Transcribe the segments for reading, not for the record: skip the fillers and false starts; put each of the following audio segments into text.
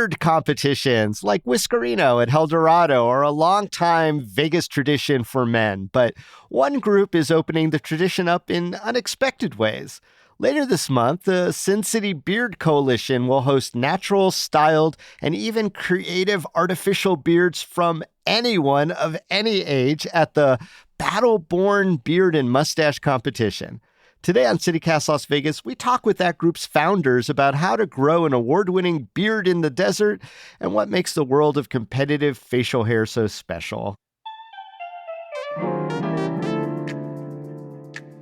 beard competitions like Whiskerino at El Dorado are a longtime Vegas tradition for men, but one group is opening the tradition up in unexpected ways. Later this month, the Sin City Beard Coalition will host natural, styled, and even creative artificial beards from anyone of any age at the Battle-Born Beard and Mustache Competition. Today on CityCast Las Vegas, we talk with that group's founders about how to grow an award-winning beard in the desert and what makes the world of competitive facial hair so special.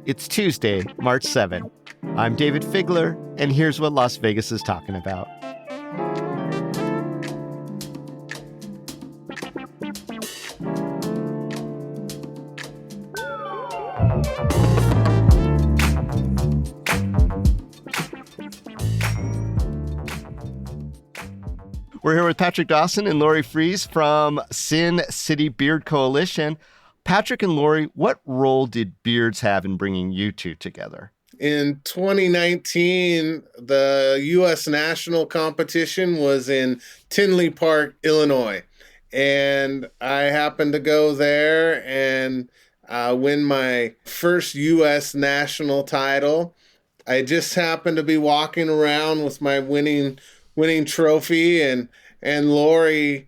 It's Tuesday, March 7th. I'm David Figler, and here's what Las Vegas is talking about. We're here with Patrick Dawson and Lori Fries from Sin City Beard Coalition. Patrick and Lori, what role did beards have in bringing you two together? In 2019, the U.S. national competition was in Tinley Park, Illinois. And I happened to go there and win my first U.S. national title. I just happened to be walking around with my winning trophy, and Lori,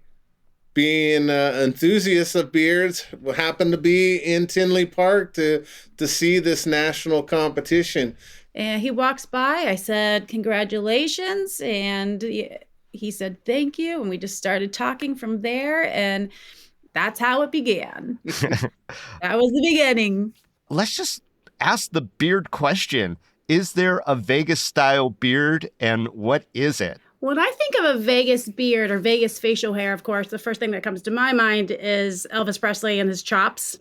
being an enthusiast of beards, happened to be in Tinley Park to see this national competition. And he walks by. I said, "Congratulations," and he said, "Thank you," and we just started talking from there, and that's how it began. That was the beginning. Let's just ask the beard question. Is there a Vegas-style beard, and what is it? When I think of a Vegas beard or Vegas facial hair, of course, the first thing that comes to my mind is Elvis Presley and his chops.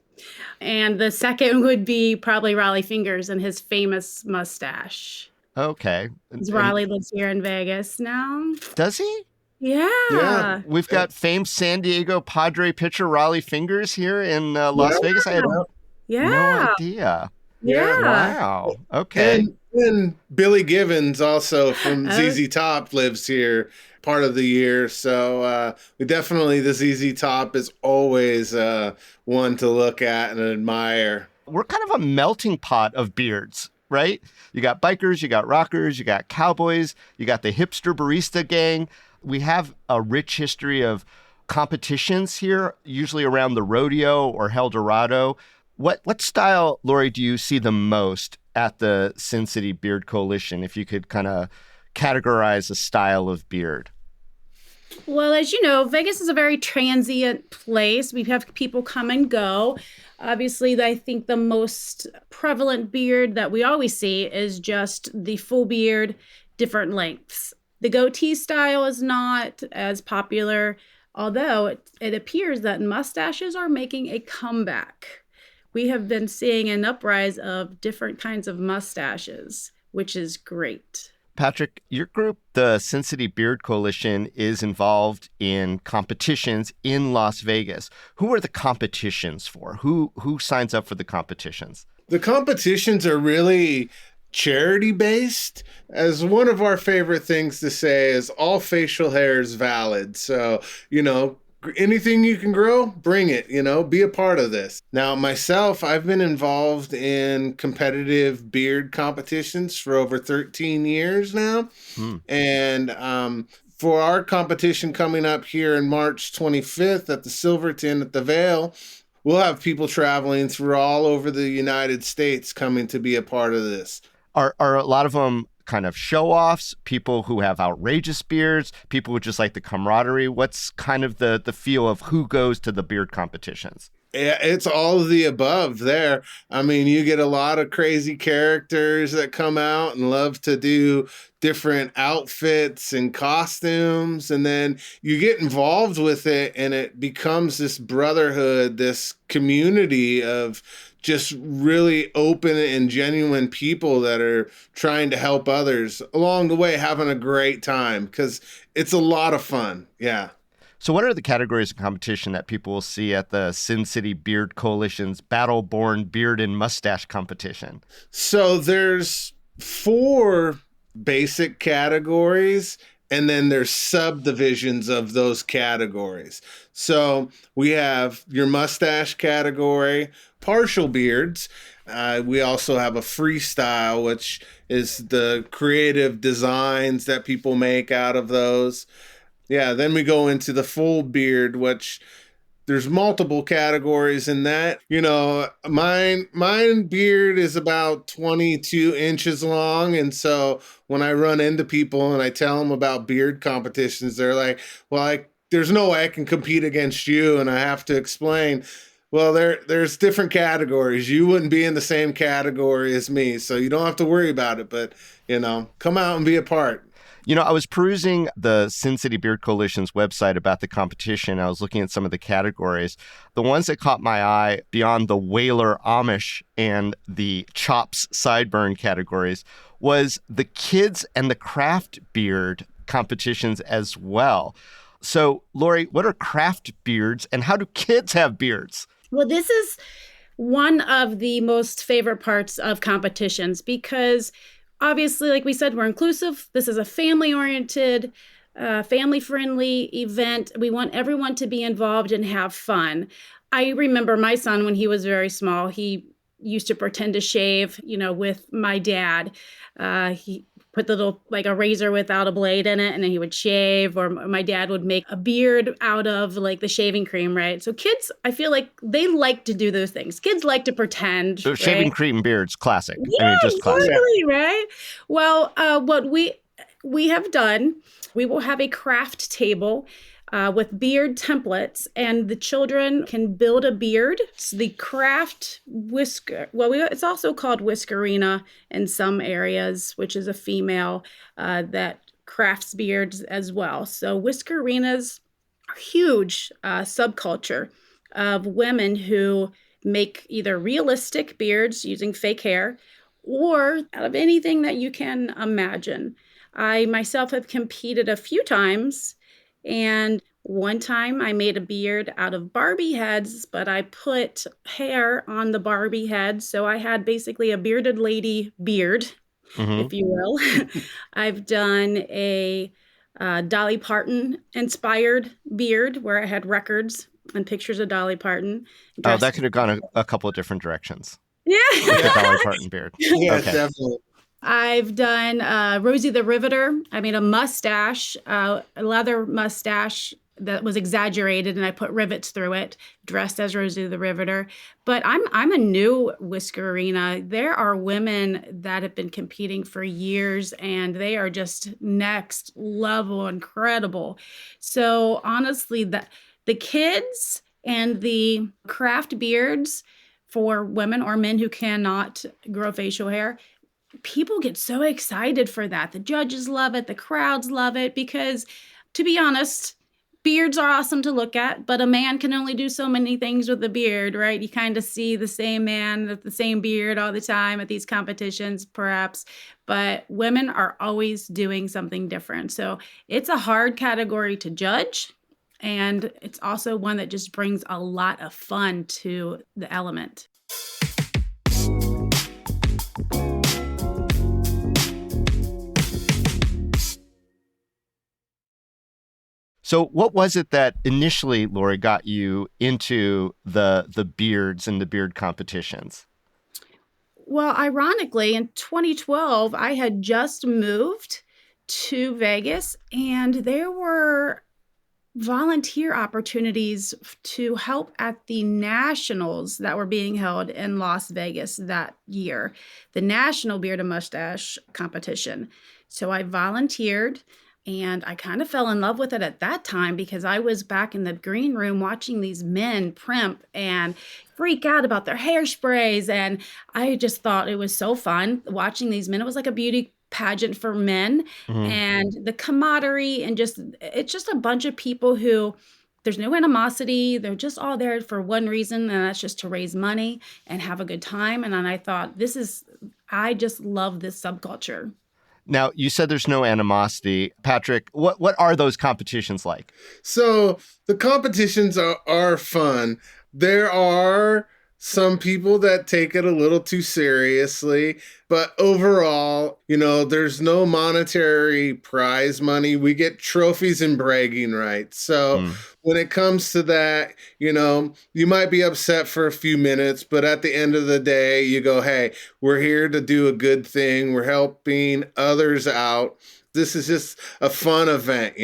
And the second would be probably Raleigh Fingers and his famous mustache. Okay. Raleigh lives here in Vegas now. Does he? Yeah. We've got famed San Diego Padre pitcher Raleigh Fingers here in Las Vegas. I had no idea. Yeah. Wow. Okay. And Billy Gibbons, also from ZZ Top, lives here part of the year. So the ZZ Top is always one to look at and admire. We're kind of a melting pot of beards, right? You got bikers, you got rockers, you got cowboys, you got the hipster barista gang. We have a rich history of competitions here, usually around the rodeo or El Dorado. What style, Lori, do you see the most at the Sin City Beard Coalition, if you could kind of categorize a style of beard? Well, as you know, Vegas is a very transient place. We have people come and go. Obviously, I think the most prevalent beard that we always see is just the full beard, different lengths. The goatee style is not as popular, although it appears that mustaches are making a comeback. We have been seeing an uprise of different kinds of mustaches, which is great. Patrick, your group, the Sin City Beard Coalition, is involved in competitions in Las Vegas. Who are the competitions for? Who signs up for the competitions? The competitions are really charity-based. As one of our favorite things to say is all facial hair is valid. So, anything you can grow, bring it, be a part of this. Now, myself, I've been involved in competitive beard competitions for over 13 years now. And for our competition coming up here in March 25th at the Silverton at the Vail, we'll have people traveling through all over the United States coming to be a part of this. Are a lot of them kind of show-offs, people who have outrageous beards, people who just like the camaraderie? What's kind of the feel of who goes to the beard competitions? Yeah, it's all of the above there. I mean, you get a lot of crazy characters that come out and love to do different outfits and costumes, and then you get involved with it and it becomes this brotherhood, this community of just really open and genuine people that are trying to help others along the way, having a great time, because it's a lot of fun. Yeah. So what are the categories of competition that people will see at the Sin City Beard Coalition's Battle-Born Beard and Mustache Competition? So there's 4 basic categories, and then there's subdivisions of those categories. So we have your mustache category, partial beards. We also have a freestyle, which is the creative designs that people make out of those. Yeah, then we go into the full beard, which there's multiple categories in that. Mine beard is about 22 inches long. And so when I run into people and I tell them about beard competitions, they're like, well, there's no way I can compete against you. And I have to explain, well, there's different categories. You wouldn't be in the same category as me, so you don't have to worry about it. But, come out and be a part. I was perusing the Sin City Beard Coalition's website about the competition. I was looking at some of the categories. The ones that caught my eye beyond the Whaler Amish and the Chops Sideburn categories was the kids and the craft beard competitions as well. So, Lori, what are craft beards and how do kids have beards? Well, this is one of the most favorite parts of competitions because obviously, like we said, we're inclusive. This is a family-oriented, family-friendly event. We want everyone to be involved and have fun. I remember my son when he was very small, he used to pretend to shave, with my dad. He put the little, like a razor without a blade in it, and then he would shave, or my dad would make a beard out of like the shaving cream, right? So kids, I feel like they like to do those things. Kids like to pretend. So shaving cream beards, classic. Yeah, just classic. Totally, right? Well, what we have done, we will have a craft table with beard templates, and the children can build a beard. So the craft whisker, it's also called Whiskerina in some areas, which is a female that crafts beards as well. So Whiskerinas are huge subculture of women who make either realistic beards using fake hair or out of anything that you can imagine. I myself have competed a few times, and one time I made a beard out of Barbie heads, but I put hair on the Barbie head. So I had basically a bearded lady beard, if you will. I've done a Dolly Parton inspired beard where I had records and pictures of Dolly Parton. Oh, that could have gone a couple of different directions. Yeah. With the Dolly Parton beard. Yeah, Okay. definitely. I've done Rosie the Riveter. I made a mustache, a leather mustache that was exaggerated, and I put rivets through it, dressed as Rosie the Riveter. But I'm a new whiskerina. There are women that have been competing for years, and they are just next level incredible. So honestly, the kids and the craft beards for women or men who cannot grow facial hair, people get so excited for that. The judges love it. The crowds love it because, to be honest, beards are awesome to look at, but a man can only do so many things with a beard, right? You kind of see the same man with the same beard all the time at these competitions, perhaps, but women are always doing something different. So it's a hard category to judge, and it's also one that just brings a lot of fun to the element. So what was it that initially, Lori, got you into the beards and the beard competitions? Well, ironically, in 2012, I had just moved to Vegas, and there were volunteer opportunities to help at the nationals that were being held in Las Vegas that year, the National Beard and Mustache Competition. So I volunteered. And I kind of fell in love with it at that time because I was back in the green room watching these men primp and freak out about their hairsprays. And I just thought it was so fun watching these men. It was like a beauty pageant for men, and the camaraderie, and it's just a bunch of people who there's no animosity. They're just all there for one reason, and that's just to raise money and have a good time. And then I thought, I just love this subculture. Now, you said there's no animosity. Patrick, what are those competitions like? So the competitions are fun. There are some people that take it a little too seriously. But overall, there's no monetary prize money. We get trophies and bragging rights. So when it comes to that, you might be upset for a few minutes, but at the end of the day, you go, hey, we're here to do a good thing. We're helping others out. This is just a fun event,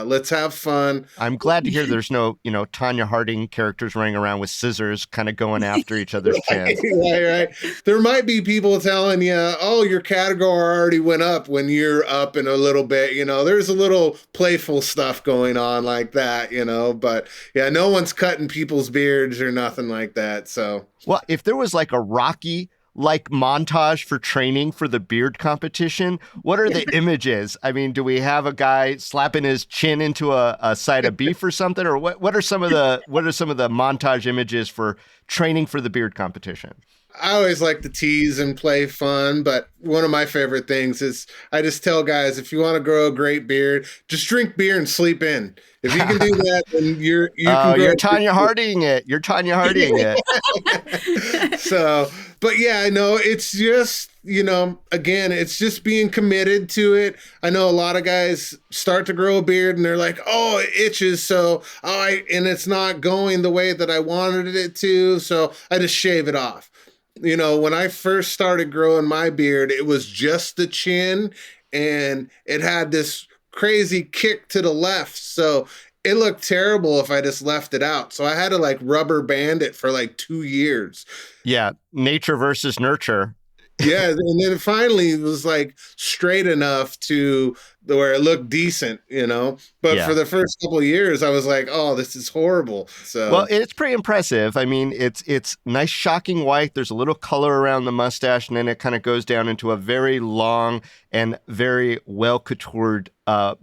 let's have fun. I'm glad to hear there's no, Tanya Harding characters running around with scissors kind of going after each other's chins. Right. There might be people telling you, oh, your category already went up when you're up in a little bit. There's a little playful stuff going on like that, but yeah, no one's cutting people's beards or nothing like that. So, well, if there was like a Rocky montage for training for the beard competition, what are the images? I mean, do we have a guy slapping his chin into a side of beef or something, or what are some of the montage images for training for the beard competition? I always like to tease and play fun, but one of my favorite things is I just tell guys, if you want to grow a great beard, just drink beer and sleep in. If you can do that, then you're Tanya Harding it. You're Tanya Harding it. So, but yeah, I know it's just, again, it's just being committed to it. I know a lot of guys start to grow a beard and they're like, oh, it itches. So, and it's not going the way that I wanted it to. So I just shave it off. When I first started growing my beard, it was just the chin and it had this crazy kick to the left. So it looked terrible if I just left it out. So I had to rubber band it for 2 years. Yeah. Nature versus nurture. Yeah. And then finally it was straight enough to where it looked decent, but for the first couple of years I was like, oh, this is horrible. So, well, it's pretty impressive. I mean, it's nice, shocking white. There's a little color around the mustache, and then it kind of goes down into a very long and very well contoured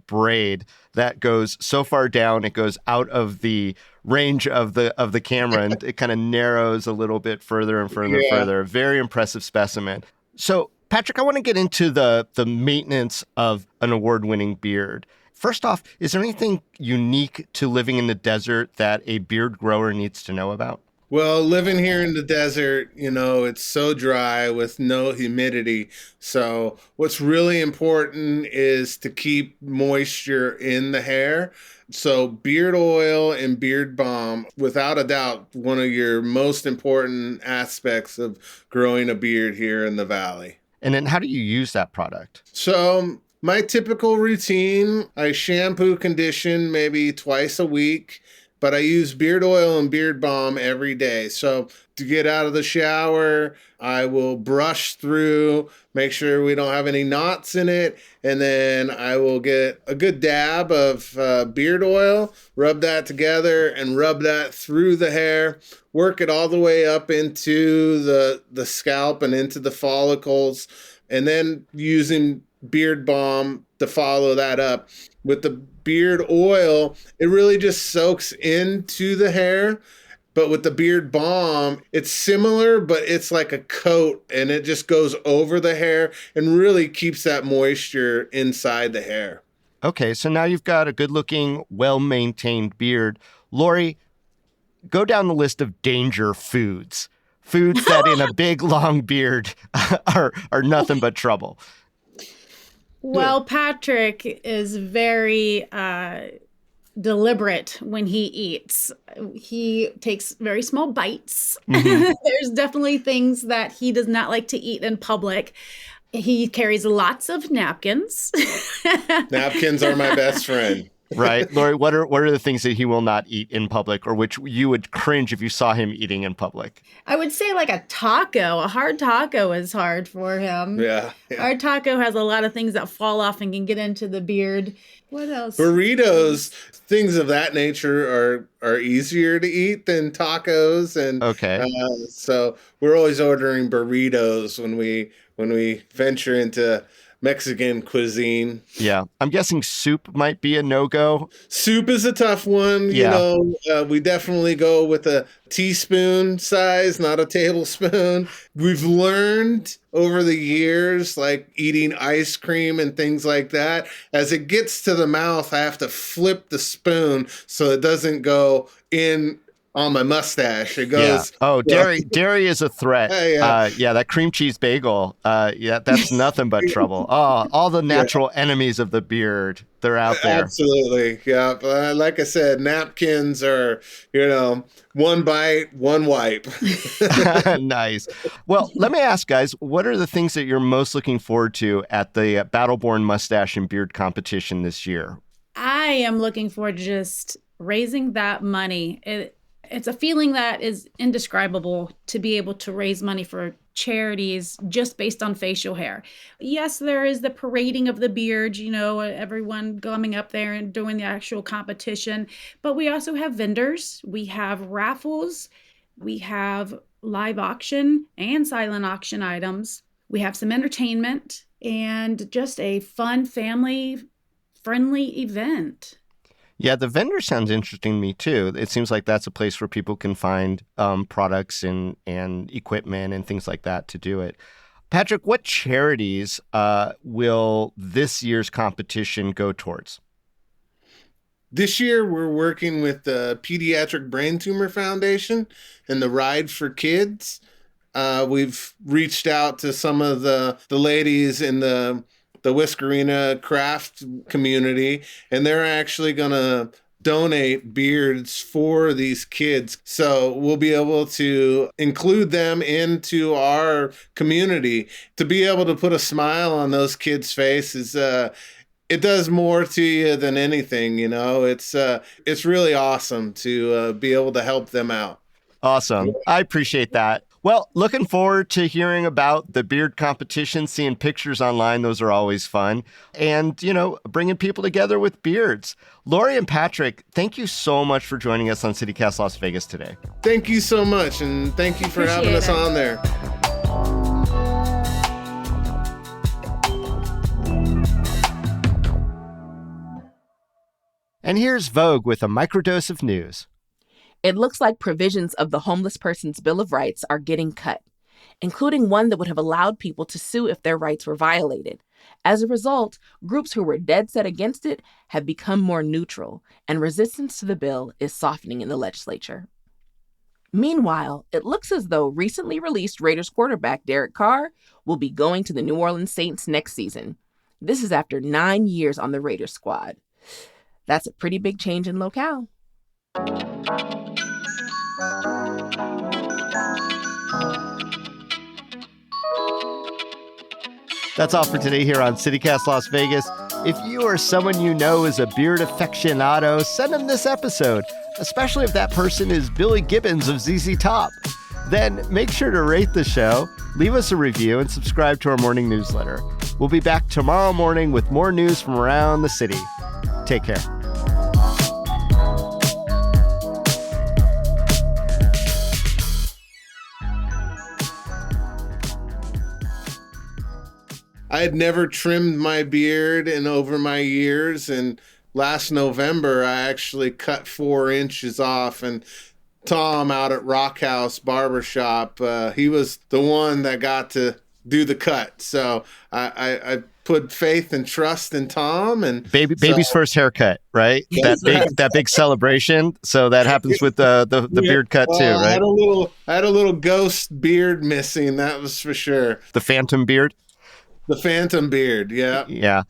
braid that goes so far down, it goes out of the range of the camera, and it kind of narrows a little bit further and further and further. Very impressive specimen. So, Patrick, I want to get into the maintenance of an award-winning beard. First off, is there anything unique to living in the desert that a beard grower needs to know about? Well, living here in the desert, it's so dry with no humidity. So what's really important is to keep moisture in the hair. So beard oil and beard balm, without a doubt, one of your most important aspects of growing a beard here in the Valley. And then how do you use that product? So my typical routine, I shampoo, condition maybe twice a week, but I use beard oil and beard balm every day. So to get out of the shower, I will brush through, make sure we don't have any knots in it, and then I will get a good dab of beard oil, rub that together, and rub that through the hair, work it all the way up into the scalp and into the follicles, and then using beard balm to follow that up. With the beard oil, it really just soaks into the hair. But with the beard balm, it's similar, but it's like a coat, and it just goes over the hair and really keeps that moisture inside the hair. Okay, so now you've got a good-looking, well-maintained beard. Lori, go down the list of danger foods. Foods that in a big, long beard are nothing but trouble. Well, Patrick is very deliberate when he eats. He takes very small bites. Mm-hmm. There's definitely things that he does not like to eat in public. He carries lots of napkins. Napkins are my best friend. Right. Lori, what are the things that he will not eat in public, or which you would cringe if you saw him eating in public? I would say a taco. A hard taco is hard for him. Yeah. Hard taco has a lot of things that fall off and can get into the beard. What else? Burritos, things of that nature are easier to eat than tacos. And okay. So we're always ordering burritos when we venture into Mexican cuisine. Yeah. I'm guessing soup might be a no-go. Soup is a tough one. Yeah. We definitely go with a teaspoon size, not a tablespoon. We've learned over the years, eating ice cream and things like that, as it gets to the mouth, I have to flip the spoon so it doesn't go in on my mustache. It Yeah. goes. Oh, dairy is a threat. Yeah. Yeah, that cream cheese bagel. Yeah, that's nothing but trouble. Oh, all the natural enemies of the beard. They're out there. Absolutely. Yeah. Like I said, napkins are, one bite, one wipe. Nice. Well, let me ask, guys, what are the things that you're most looking forward to at the Battleborn Mustache and Beard competition this year? I am looking forward to just raising that money. It's a feeling that is indescribable to be able to raise money for charities just based on facial hair. Yes, there is the parading of the beard, everyone coming up there and doing the actual competition. But we also have vendors, we have raffles, we have live auction and silent auction items. We have some entertainment and just a fun family friendly event. Yeah, the vendor sounds interesting to me too. It seems like that's a place where people can find products and equipment and things like that to do it. Patrick, what charities will this year's competition go towards? This year, we're working with the Pediatric Brain Tumor Foundation and the Ride for Kids. We've reached out to some of the ladies in the Whiskerina craft community, and they're actually going to donate beards for these kids. So we'll be able to include them into our community. To be able to put a smile on those kids' faces, it does more to you than anything, It's really awesome to be able to help them out. Awesome. I appreciate that. Well, looking forward to hearing about the beard competition, seeing pictures online. Those are always fun. And, bringing people together with beards. Lori and Patrick, thank you so much for joining us on CityCast Las Vegas today. Thank you so much. And thank you for having us on there. And here's Vogue with a microdose of news. It looks like provisions of the Homeless Person's Bill of Rights are getting cut, including one that would have allowed people to sue if their rights were violated. As a result, groups who were dead set against it have become more neutral, and resistance to the bill is softening in the legislature. Meanwhile, it looks as though recently released Raiders quarterback Derek Carr will be going to the New Orleans Saints next season. This is after 9 years on the Raiders squad. That's a pretty big change in locale. That's all for today here on CityCast Las Vegas. If you or someone you know is a beard aficionado, send them this episode, especially if that person is Billy Gibbons of ZZ Top. Then make sure to rate the show, leave us a review, and subscribe to our morning newsletter. We'll be back tomorrow morning with more news from around the city. Take care. I had never trimmed my beard in over my years, and last November I actually cut 4 inches off. And Tom out at Rock House Barbershop, he was the one that got to do the cut. So I put faith and trust in Tom, and baby's first haircut, right? That big celebration. So that happens with the beard cut too, right? I had a little ghost beard missing. That was for sure. The phantom beard. The phantom beard, yeah. Yeah.